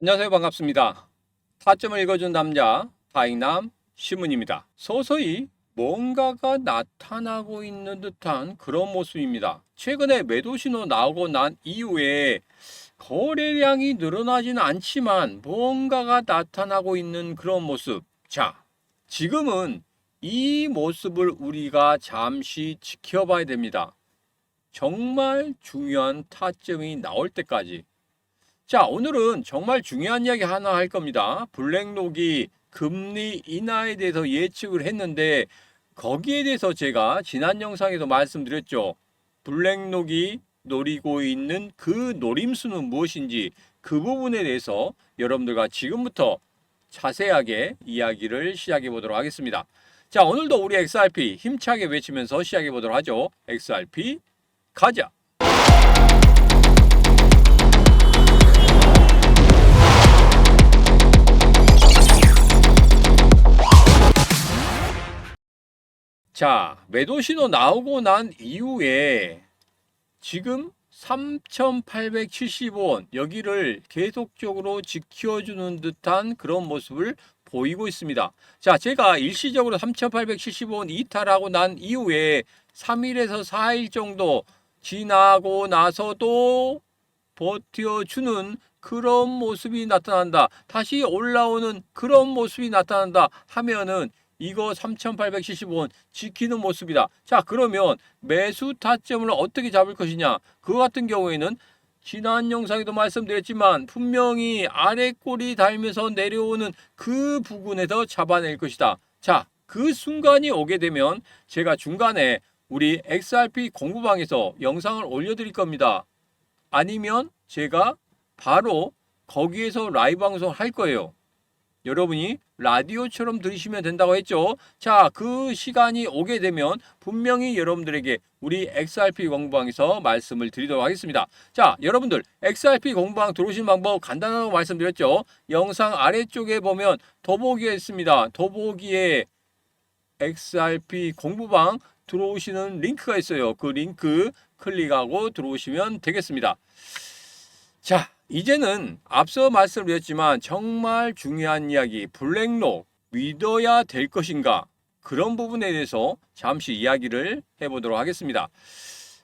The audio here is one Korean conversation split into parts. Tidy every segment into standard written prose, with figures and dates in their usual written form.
안녕하세요. 반갑습니다. 타점을 읽어준 남자 다잉남 신문입니다. 서서히 뭔가가 나타나고 있는 듯한 그런 모습입니다. 최근에 매도 신호 나오고 난 이후에 거래량이 늘어나지는 않지만 뭔가가 나타나고 있는 그런 모습. 자, 지금은 이 모습을 우리가 잠시 지켜봐야 됩니다. 정말 중요한 타점이 나올 때까지. 자, 오늘은 정말 중요한 이야기 하나 할 겁니다. 블랙록이 금리 인하에 대해서 예측을 했는데 거기에 대해서 제가 지난 영상에도 말씀드렸죠. 블랙록이 노리고 있는 그 노림수는 무엇인지 그 부분에 대해서 여러분들과 지금부터 자세하게 이야기를 시작해 보도록 하겠습니다. 자, 오늘도 우리 XRP 힘차게 외치면서 시작해 보도록 하죠. XRP 가자! 자, 매도 신호 나오고 난 이후에 지금 3,870원 여기를 계속적으로 지켜주는 듯한 그런 모습을 보이고 있습니다. 자, 제가 일시적으로 3,870원 이탈하고 난 이후에 3일에서 4일 정도 지나고 나서도 버텨주는 그런 모습이 나타난다. 다시 올라오는 그런 모습이 나타난다 하면은 이거 3,870원 지키는 모습이다. 자, 그러면 매수 타점을 어떻게 잡을 것이냐? 그거 같은 경우에는 지난 영상에도 말씀드렸지만 분명히 아래 꼬리 달면서 내려오는 그 부분에서 잡아낼 것이다. 자, 그 순간이 오게 되면 제가 중간에 우리 XRP 공부방에서 영상을 올려드릴 겁니다. 아니면 제가 바로 거기에서 라이브 방송을 할 거예요. 여러분이 라디오처럼 들으시면 된다고 했죠. 자, 그 시간이 오게 되면 분명히 여러분들에게 우리 XRP 공부방에서 말씀을 드리도록 하겠습니다. 자, 여러분들 XRP 공부방 들어오시는 방법 간단하다고 말씀드렸죠. 영상 아래쪽에 보면 더보기에 있습니다. 더보기에 XRP 공부방 들어오시는 링크가 있어요. 그 링크 클릭하고 들어오시면 되겠습니다. 자, 이제는 앞서 말씀드렸지만 정말 중요한 이야기, 블랙록 믿어야 될 것인가? 그런 부분에 대해서 잠시 이야기를 해보도록 하겠습니다.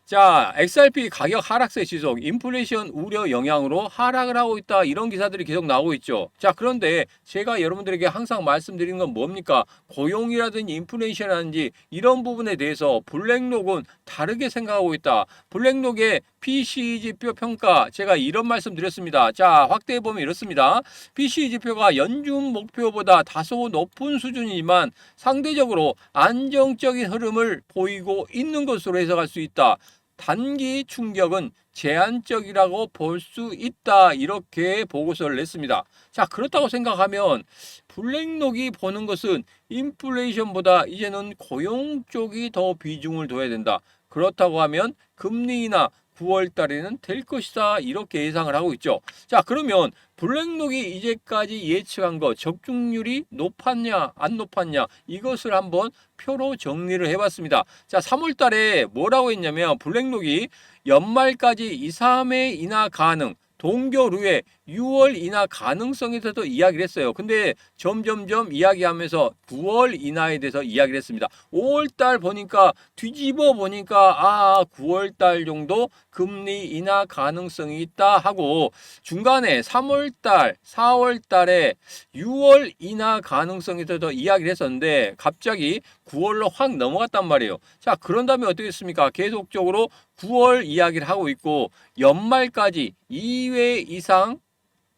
자, XRP 가격 하락세 지속, 인플레이션 우려 영향으로 하락을 하고 있다. 이런 기사들이 계속 나오고 있죠. 자, 그런데 제가 여러분들에게 항상 말씀드리는 건 뭡니까? 고용이라든지 인플레이션이라든지 이런 부분에 대해서 블랙록은 다르게 생각하고 있다. 블랙록의 PCE 지표 평가, 제가 이런 말씀 드렸습니다. 자, 확대해 보면 이렇습니다. PCE 지표가 연준 목표보다 다소 높은 수준이지만 상대적으로 안정적인 흐름을 보이고 있는 것으로 해석할 수 있다. 단기 충격은 제한적이라고 볼 수 있다. 이렇게 보고서를 냈습니다. 자, 그렇다고 생각하면 블랙록이 보는 것은 인플레이션보다 이제는 고용 쪽이 더 비중을 둬야 된다. 그렇다고 하면 금리 인하 9월 달에는 될 것이다. 이렇게 예상을 하고 있죠. 자, 그러면 블랙록이 이제까지 예측한 것 적중률이 높았냐 안 높았냐 이것을 한번 표로 정리를 해봤습니다. 자, 3월 달에 뭐라고 했냐면 블랙록이 연말까지 2, 3회 인하 가능, 동결 후에 6월 인하 가능성에 대해서 이야기를 했어요. 근데 점점점 이야기하면서 9월 인하에 대해서 이야기를 했습니다. 5월달 보니까 뒤집어 보니까 9월달 정도 금리 인하 가능성이 있다 하고 중간에 3월달, 4월달에 6월 인하 가능성에 대해서 이야기를 했었는데 갑자기 9월로 확 넘어갔단 말이에요. 자, 그런 다음에 어떻게 했습니까? 계속적으로 9월 이야기를 하고 있고 연말까지 2회 이상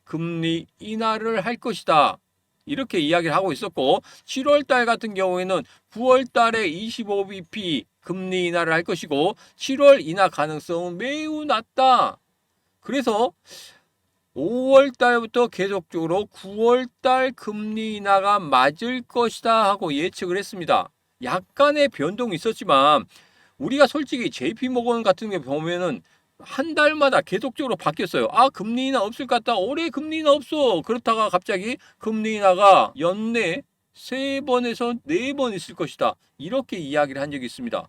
금리 인하를 할 것이다. 이렇게 이야기를 하고 있었고 7월 달 같은 경우에는 9월 달에 25bp 금리 인하를 할 것이고 7월 인하 가능성은 매우 낮다. 그래서 5월 달부터 계속적으로 9월 달 금리 인하가 맞을 것이다 하고 예측을 했습니다. 약간의 변동이 있었지만 우리가 솔직히 JP모건 같은 게 보면은 한 달마다 계속적으로 바뀌었어요. 금리 인하 없을 것 같다. 올해 금리 인하 없어. 그렇다가 갑자기 금리 인하가 연내 3번에서 4번 있을 것이다. 이렇게 이야기를 한 적이 있습니다.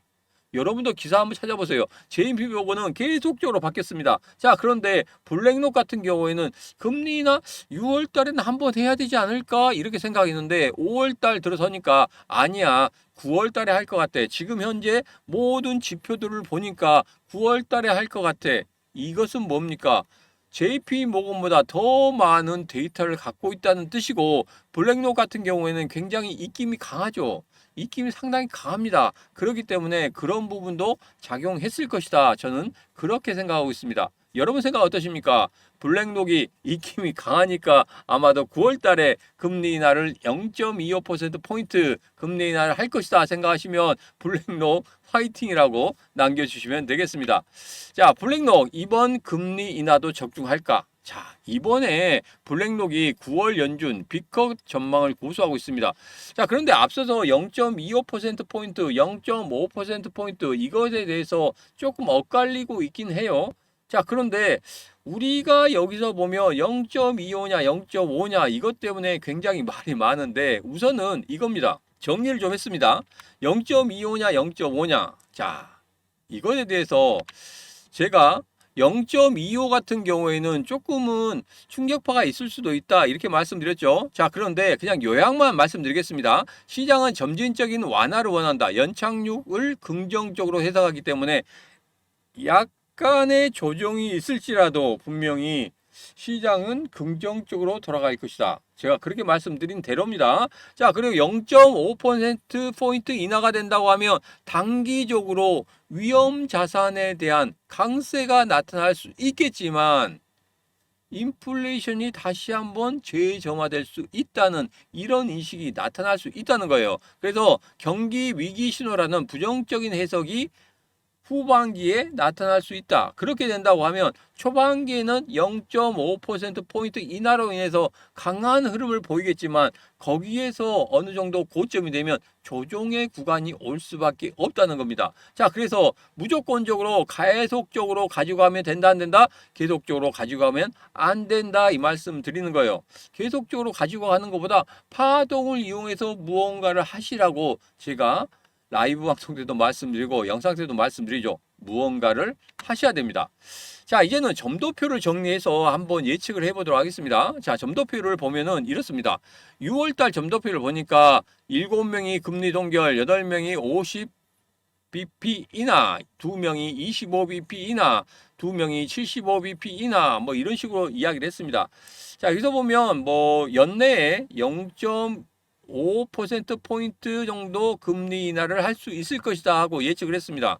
여러분도 기사 한번 찾아보세요. JP 모건은 계속적으로 바뀌었습니다. 자, 그런데 블랙록 같은 경우에는 금리 인하 6월 달에는 한번 해야 되지 않을까 이렇게 생각했는데 5월 달 들어서니까 아니야. 9월 달에 할 것 같아. 지금 현재 모든 지표들을 보니까 9월 달에 할 것 같아. 이것은 뭡니까? JP 모건보다 더 많은 데이터를 갖고 있다는 뜻이고 블랙록 같은 경우에는 굉장히 입김이 강하죠. 입김이 상당히 강합니다. 그렇기 때문에 그런 부분도 작용했을 것이다. 저는 그렇게 생각하고 있습니다. 여러분 생각 어떠십니까? 블랙록이 입김이 강하니까 아마도 9월 달에 금리 인하를 0.25%포인트 금리 인하를 할 것이다 생각하시면 블랙록 화이팅이라고 남겨주시면 되겠습니다. 자, 블랙록 이번 금리 인하도 적중할까? 자, 이번에 블랙록이 9월 연준 빅컷 전망을 고수하고 있습니다. 자, 그런데 앞서서 0.25%포인트, 0.5%포인트 이것에 대해서 조금 엇갈리고 있긴 해요. 자, 그런데 우리가 여기서 보면 0.25냐 0.5냐 이것 때문에 굉장히 말이 많은데 우선은 이겁니다. 정리를 좀 했습니다. 0.25냐 0.5냐. 자, 이것에 대해서 제가 0.25 같은 경우에는 조금은 충격파가 있을 수도 있다 이렇게 말씀드렸죠. 자, 그런데 그냥 요약만 말씀드리겠습니다. 시장은 점진적인 완화를 원한다. 연착륙을 긍정적으로 해석하기 때문에 약간의 조정이 있을지라도 분명히 시장은 긍정적으로 돌아갈 것이다. 제가 그렇게 말씀드린 대로입니다. 자, 그리고 0.5%포인트 인하가 된다고 하면 단기적으로 위험 자산에 대한 강세가 나타날 수 있겠지만 인플레이션이 다시 한번 재점화될 수 있다는 이런 인식이 나타날 수 있다는 거예요. 그래서 경기 위기 신호라는 부정적인 해석이 후반기에 나타날 수 있다. 그렇게 된다고 하면 초반기에는 0.5%포인트 인하로 인해서 강한 흐름을 보이겠지만 거기에서 어느 정도 고점이 되면 조정의 구간이 올 수밖에 없다는 겁니다. 자, 그래서 무조건적으로 계속적으로 가지고 가면 된다 안 된다? 계속적으로 가지고 가면 안 된다 이 말씀 드리는 거예요. 계속적으로 가지고 가는 것보다 파동을 이용해서 무언가를 하시라고 제가 라이브 방송 때도 말씀드리고 영상 때도 말씀드리죠. 무언가를 하셔야 됩니다. 자, 이제는 점도표를 정리해서 한번 예측을 해보도록 하겠습니다. 자, 점도표를 보면은 이렇습니다. 6월달 점도표를 보니까 7명이 금리 동결, 8명이 50bp 인하, 2명이 25bp 인하, 2명이 75bp 인하, 뭐 이런 식으로 이야기를 했습니다. 자, 여기서 보면 뭐 연내에 0.5%포인트 정도 금리 인하를 할 수 있을 것이다 하고 예측을 했습니다.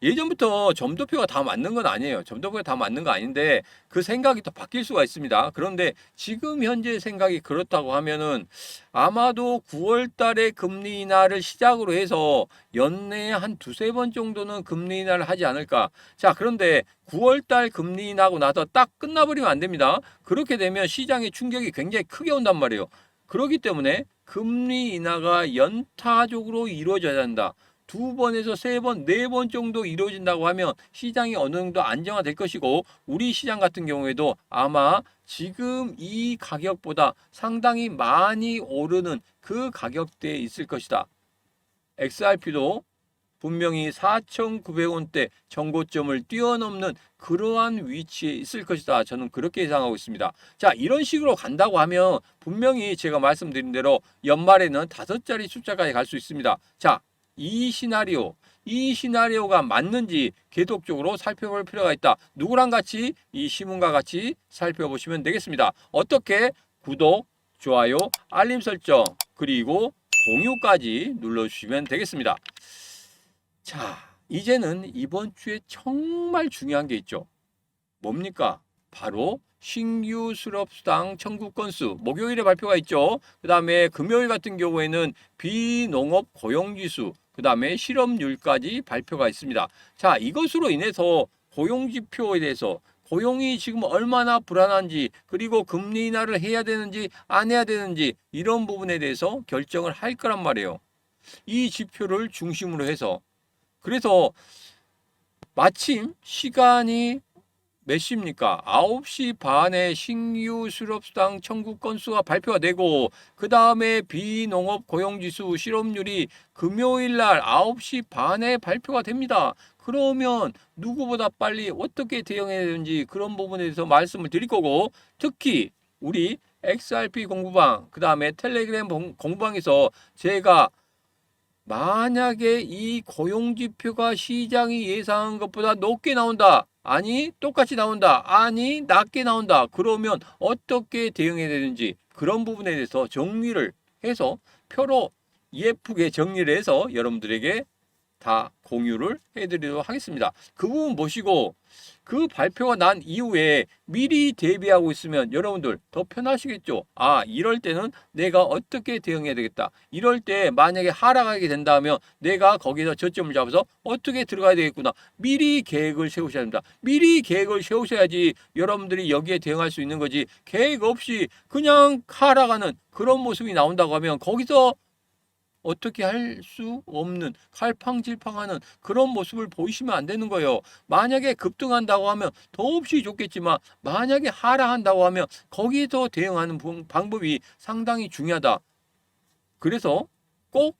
예전부터 점도표가 다 맞는 건 아니에요. 점도표가 다 맞는 거 아닌데 그 생각이 또 바뀔 수가 있습니다. 그런데 지금 현재 생각이 그렇다고 하면은 아마도 9월 달에 금리 인하를 시작으로 해서 연내에 한 두세 번 정도는 금리 인하를 하지 않을까. 자, 그런데 9월 달 금리 인하고 나서 딱 끝나버리면 안 됩니다. 그렇게 되면 시장의 충격이 굉장히 크게 온단 말이에요. 그렇기 때문에 금리 인하가 연타적으로 이루어져야 한다. 2번에서 3번, 4번 정도 이루어진다고 하면 시장이 어느 정도 안정화될 것이고 우리 시장 같은 경우에도 아마 지금 이 가격보다 상당히 많이 오르는 그 가격대에 있을 것이다. XRP도 분명히 4,900원대 정고점을 뛰어넘는 그러한 위치에 있을 것이다. 저는 그렇게 예상하고 있습니다. 자, 이런 식으로 간다고 하면 분명히 제가 말씀드린 대로 연말에는 5자리 숫자까지 갈 수 있습니다. 자, 이 시나리오가 맞는지 계속적으로 살펴볼 필요가 있다. 누구랑 같이? 이 신문과 같이 살펴보시면 되겠습니다. 어떻게? 구독, 좋아요, 알림 설정, 그리고 공유까지 눌러주시면 되겠습니다. 자, 이제는 이번 주에 정말 중요한 게 있죠. 뭡니까? 바로 신규 실업수당 청구 건수 목요일에 발표가 있죠. 그 다음에 금요일 같은 경우에는 비농업 고용지수, 그 다음에 실업률까지 발표가 있습니다. 자, 이것으로 인해서 고용지표에 대해서 고용이 지금 얼마나 불안한지 그리고 금리 인하를 해야 되는지 안 해야 되는지 이런 부분에 대해서 결정을 할 거란 말이에요. 이 지표를 중심으로 해서 그래서 마침 시간이 몇 시입니까? 9시 반에 신규 실업수당 청구 건수가 발표가 되고 그 다음에 비농업 고용지수 실업률이 금요일 날 9시 반에 발표가 됩니다. 그러면 누구보다 빨리 어떻게 대응해야 되는지 그런 부분에 대해서 말씀을 드릴 거고 특히 우리 XRP 공부방 그 다음에 텔레그램 공부방에서 제가 만약에 이 고용지표가 시장이 예상한 것보다 높게 나온다. 아니, 똑같이 나온다. 아니, 낮게 나온다. 그러면 어떻게 대응해야 되는지 그런 부분에 대해서 정리를 해서 표로 예쁘게 정리를 해서 여러분들에게 다 공유를 해드리도록 하겠습니다. 그 부분 보시고 그 발표가 난 이후에 미리 대비하고 있으면 여러분들 더 편하시겠죠. 아, 이럴 때는 내가 어떻게 대응해야 되겠다. 이럴 때 만약에 하락하게 된다면 내가 거기서 저점을 잡아서 어떻게 들어가야 되겠구나. 미리 계획을 세우셔야 됩니다. 미리 계획을 세우셔야지 여러분들이 여기에 대응할 수 있는 거지. 계획 없이 그냥 하락하는 그런 모습이 나온다고 하면 거기서 어떻게 할 수 없는 갈팡질팡하는 그런 모습을 보이시면 안 되는 거예요. 만약에 급등한다고 하면 더없이 좋겠지만 만약에 하락한다고 하면 거기서 대응하는 방법이 상당히 중요하다. 그래서 꼭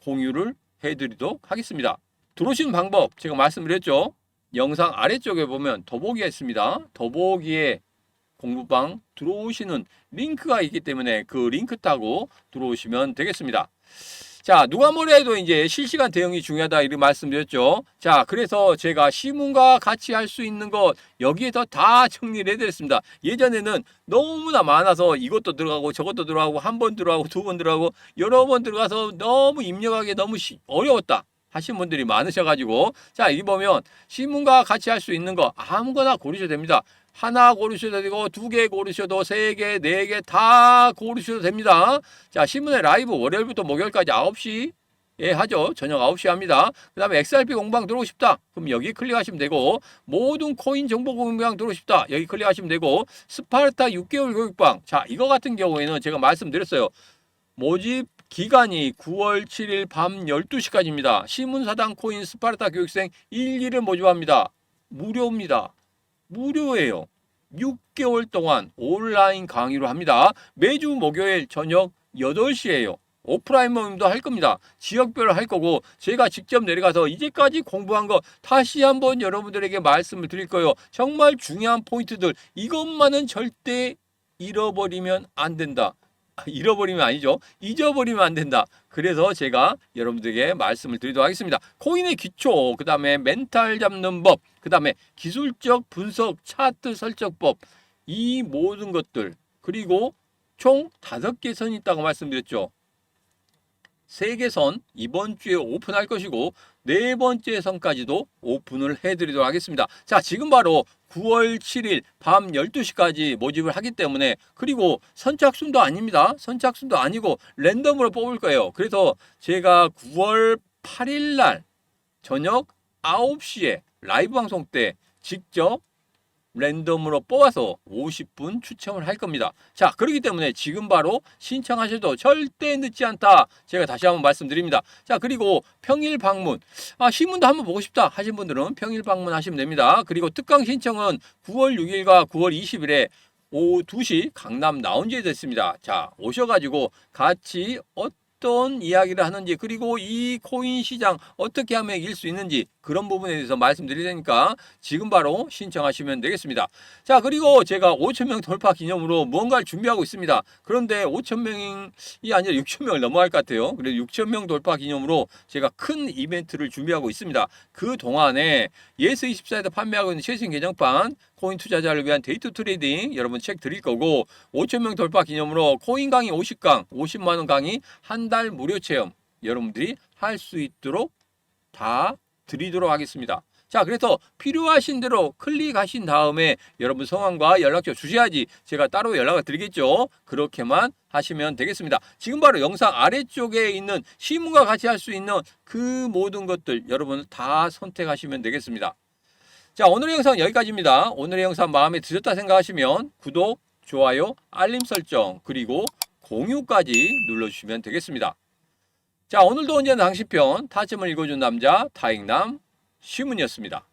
공유를 해드리도록 하겠습니다. 들어오시는 방법 제가 말씀드렸죠. 영상 아래쪽에 보면 더보기가 있습니다. 더보기에 공부방 들어오시는 링크가 있기 때문에 그 링크 타고 들어오시면 되겠습니다. 자, 누가 뭐래 해도 이제 실시간 대응이 중요하다 이런 말씀드렸죠. 자, 그래서 제가 시문과 같이 할 수 있는 것 여기에서 다 정리를 해드렸습니다. 예전에는 너무나 많아서 이것도 들어가고 저것도 들어가고 한 번 들어가고 두 번 들어가고 여러 번 들어가서 너무 입력하기 너무 어려웠다 하신 분들이 많으셔가지고 자, 여기 보면 시문과 같이 할 수 있는 거 아무거나 고르셔도 됩니다. 하나 고르셔도 되고 두 개 고르셔도 세 개, 네 개 다 고르셔도 됩니다. 자, 신문의 라이브 월요일부터 목요일까지 9시 예 하죠. 저녁 9시 합니다. 그 다음에 XRP 공방 들어오고 싶다. 그럼 여기 클릭하시면 되고 모든 코인 정보 공방 들어오고 싶다. 여기 클릭하시면 되고 스파르타 6개월 교육방. 자, 이거 같은 경우에는 제가 말씀드렸어요. 모집 기간이 9월 7일 밤 12시까지입니다. 시문사당 코인 스파르타 교육생 1일을 모집합니다. 무료입니다. 무료예요. 6개월 동안 온라인 강의로 합니다. 매주 목요일 저녁 8시에요. 오프라인 모임도 할 겁니다. 지역별로 할 거고 제가 직접 내려가서 이제까지 공부한 거 다시 한번 여러분들에게 말씀을 드릴 거예요. 정말 중요한 포인트들 이것만은 절대 잃어버리면 안 된다. 잃어버리면 아니죠. 잊어버리면 안 된다. 그래서 제가 여러분들에게 말씀을 드리도록 하겠습니다. 코인의 기초, 그 다음에 멘탈 잡는 법, 그 다음에 기술적 분석, 차트 설정법, 이 모든 것들, 그리고 총 5개 선이 있다고 말씀드렸죠. 3개 선 이번 주에 오픈할 것이고 4번째 선까지도 오픈을 해드리도록 하겠습니다. 자, 지금 바로 9월 7일 밤 12시까지 모집을 하기 때문에 그리고 선착순도 아닙니다. 선착순도 아니고 랜덤으로 뽑을 거예요. 그래서 제가 9월 8일 날 저녁 9시에 라이브 방송 때 직접 랜덤으로 뽑아서 50분 추첨을 할 겁니다. 자, 그렇기 때문에 지금 바로 신청하셔도 절대 늦지 않다. 제가 다시 한번 말씀드립니다. 자, 그리고 평일 방문. 신문도 한번 보고 싶다 하신 분들은 평일 방문하시면 됩니다. 그리고 특강 신청은 9월 6일과 9월 20일에 오후 2시 강남 라운지에 됐습니다. 자, 오셔가지고 같이 어떤 이야기를 하는지 그리고 이 코인 시장 어떻게 하면 이길 수 있는지 그런 부분에 대해서 말씀드릴 테니까 지금 바로 신청하시면 되겠습니다. 자, 그리고 제가 5,000명 돌파 기념으로 무언가를 준비하고 있습니다. 그런데 5,000명이 아니라 6,000명을 넘어갈 것 같아요. 그래서 6,000명 돌파 기념으로 제가 큰 이벤트를 준비하고 있습니다. 그 동안에 예스24에서 판매하고 있는 최신 개정판 코인 투자자를 위한 데이트 트레이딩 여러분 책 드릴 거고 5,000명 돌파 기념으로 코인 강의 50강 50만 원 강의 한 달 무료 체험 여러분들이 할 수 있도록 다 드리도록 하겠습니다. 자, 그래서 필요하신 대로 클릭하신 다음에 여러분 성함과 연락처 주셔야지 제가 따로 연락을 드리겠죠. 그렇게만 하시면 되겠습니다. 지금 바로 영상 아래쪽에 있는 시문과 같이 할 수 있는 그 모든 것들 여러분 다 선택하시면 되겠습니다. 자, 오늘의 영상 여기까지입니다. 오늘의 영상 마음에 드셨다 생각하시면 구독, 좋아요, 알림 설정 그리고 공유까지 눌러주시면 되겠습니다. 자, 오늘도 언제나 당신 편 타점을 읽어준 남자 타익남 시문이었습니다.